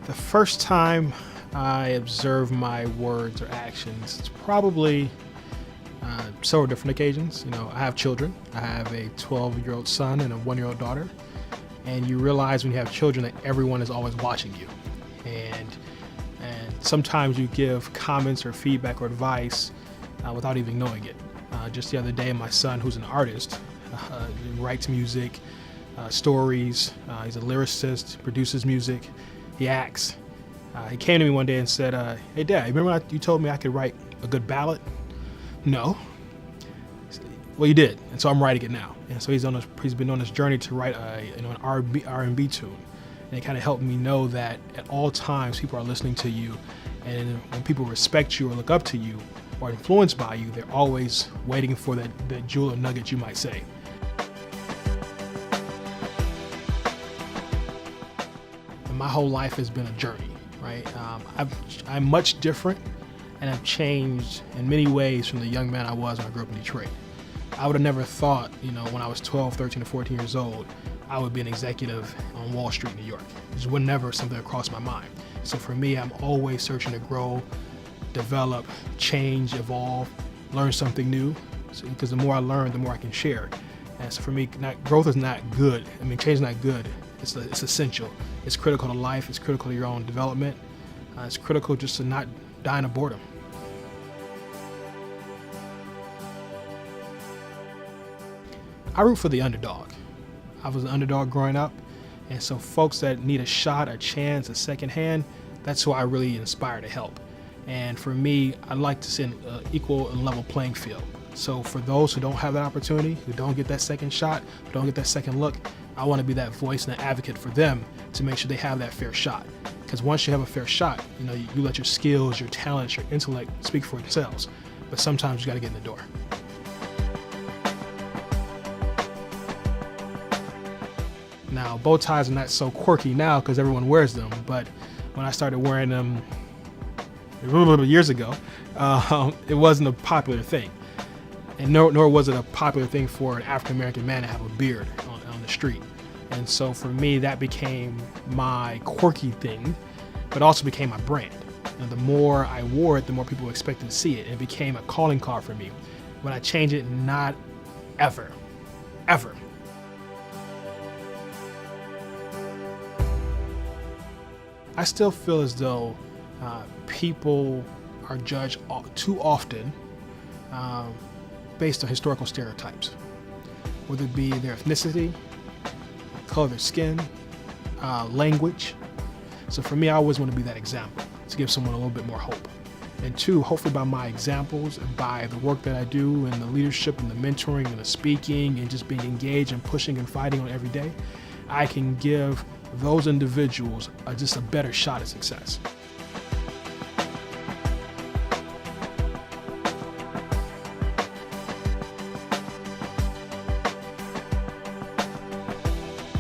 The first time I observed my words or actions, it's probably several different occasions. I have children. I have a 12-year-old son and a 1-year-old daughter. And you realize when you have children that everyone is always watching you. And sometimes you give comments or feedback or advice without even knowing it. Just the other day, my son, who's an artist, he writes music, stories. He's a lyricist, produces music. He acts. He came to me one day and said, "Hey, Dad, remember you told me I could write a good ballad?" No. Well, you did, and so I'm writing it now. And so he's been on this journey to write an R&B tune, and it kind of helped me know that at all times people are listening to you, and when people respect you or look up to you or influenced by you, they're always waiting for that jewel or nugget you might say. And my whole life has been a journey, right? I'm much different, and I've changed in many ways from the young man I was when I grew up in Detroit. I would have never thought, when I was 12, 13, or 14 years old, I would be an executive on Wall Street, New York. It just would never something that crossed my mind. So for me, I'm always searching to grow, develop, change, evolve, learn something new. Because the more I learn, the more I can share. And so for me, growth is not good. Change is not good. It's essential. It's critical to life. It's critical to your own development. It's critical just to not die in boredom. I root for the underdog. I was an underdog growing up, and so folks that need a shot, a chance, a second hand, that's who I really inspire to help. And for me, I like to see an equal and level playing field. So for those who don't have that opportunity, who don't get that second shot, who don't get that second look, I want to be that voice and that advocate for them to make sure they have that fair shot. Because once you have a fair shot, you let your skills, your talents, your intellect speak for themselves. But sometimes you got to get in the door. Now, bow ties are not so quirky now because everyone wears them, but when I started wearing them years ago, it wasn't a popular thing. And nor was it a popular thing for an African-American man to have a beard on the street. And so for me, that became my quirky thing, but also became my brand. And the more I wore it, the more people expected to see it. It became a calling card for me. When I change it, not ever, ever. I still feel as though people are judged too often based on historical stereotypes, whether it be their ethnicity, color of their skin, language. So for me, I always want to be that example to give someone a little bit more hope. And two, hopefully by my examples and by the work that I do and the leadership and the mentoring and the speaking and just being engaged and pushing and fighting on every day, I can give those individuals just a better shot at success.